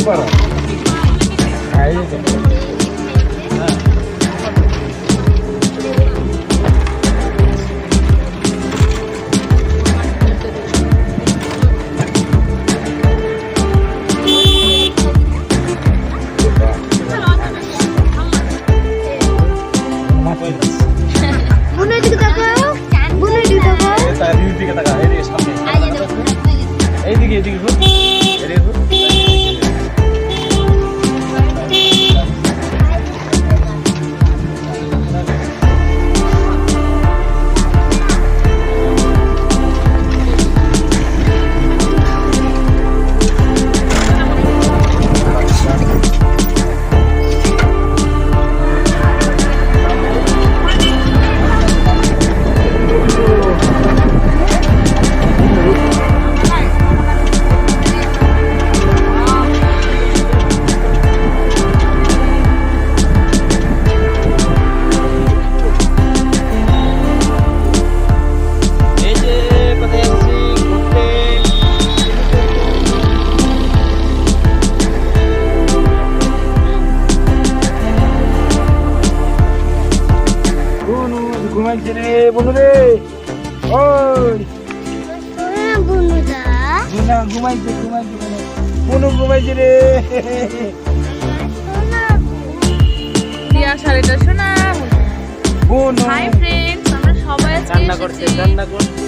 পারো বন্ধুরে ওই ঘুমাইছে বনু ঘুমাইছে রে শাড়িটা শোনা বনু হাই ফ্রেন্ডস আমরা সবাই রান্না করছে রান্না করছে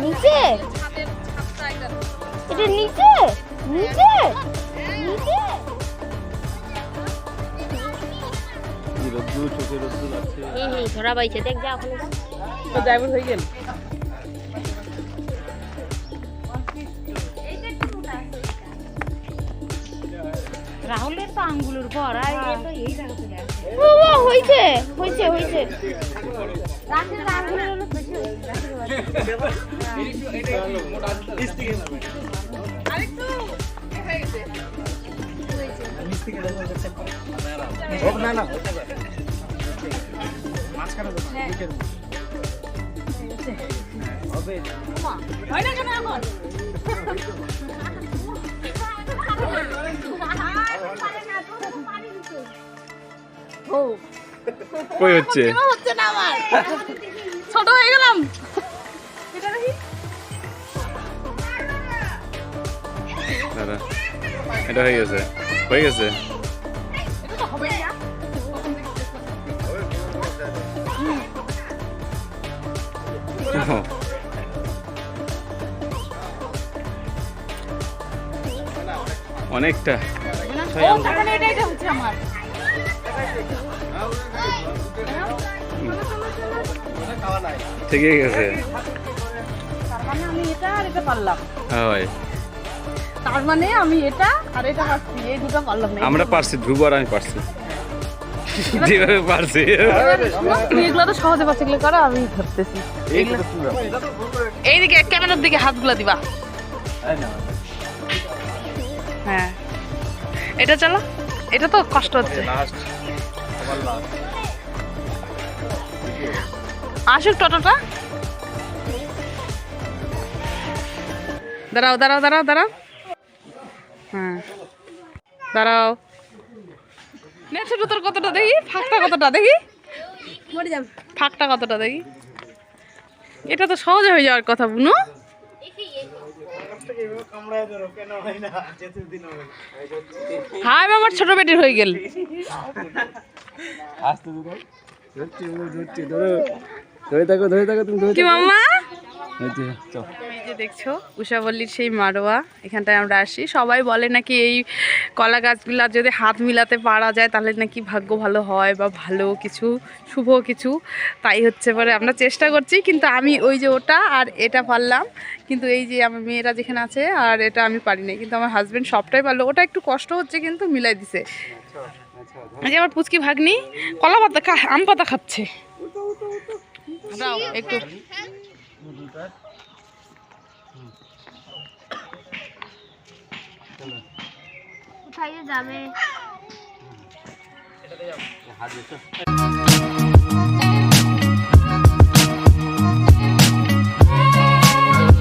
নিচে এটা নিচে নিচে নিচে ধরা পাইছে দেখ যা ওখানে তো ড্রাইভার হয়ে গেল রাহুলের তো আঙ্গুলের পর আর এই জায়গা থেকে ও হইছে হইছে হইছে রাতের আঙ্গুলের হলো আরেকটু হয়ে গেছে না না মাঝখানে হবে হয় না কেন এখন কই হচ্ছে হচ্ছে না আমার ছোট হয়ে গেলাম দাদা এটা হয়ে গেছে এটা তো হবে না অনেকটা এটাই হচ্ছে আমার ঠিকই গেছে তার মানে আমি এটা আর এটা পারলাম হয় তার মানে আমি এটা আর এটা পারছি এই দুটো পারলাম না আমরা পারছি ধ্রুব আর আমি পারছি যেভাবে পারছি তুমি এগুলো তো সহজে পারছি এগুলো করো আমি ধরতেছি এইদিকে ক্যামেরার দিকে হাতগুলো দিবা হ্যাঁ এটা চলো এটা তো কষ্ট হচ্ছে আসুক টোটোটা দাঁড়াও দাঁড়াও দাঁড়াও দাঁড়াও হ্যাঁ দাঁড়াও নে ছোট তোর কতটা দেখি ফাঁকটা কতটা দেখি ফাঁকটা কতটা দেখি এটা তো সহজে হয়ে যাওয়ার কথা বুনু হাই আমার ছোট বেটির হয়ে গেল ধরে থাকো তুমি কি মাম্মা চল যে দেখছো উষাবল্লীর সেই মাড়োয়া, এখানটায় আমরা আসি। সবাই বলে নাকি এই কলা গাছগুলা যদি হাত মিলাতে পারা যায় তাহলে নাকি ভাগ্য ভালো হয় বা ভালো কিছু শুভ কিছু। তাই হচ্ছে পরে আমরা চেষ্টা করছি, কিন্তু আমি ওই যে ওটা আর এটা পারলাম, কিন্তু এই যে আমার মেয়েরা যেখানে আছে আর এটা আমি পারি না, কিন্তু আমার হাজব্যান্ড সবটাই পারলো। ওটা একটু কষ্ট হচ্ছে কিন্তু মিলাই দিছে। এই যে আমার পুচকি ভাগ্নি কলা পাতা আম পাতা খাচ্ছে। দাও একটু। কোথায় যাবে?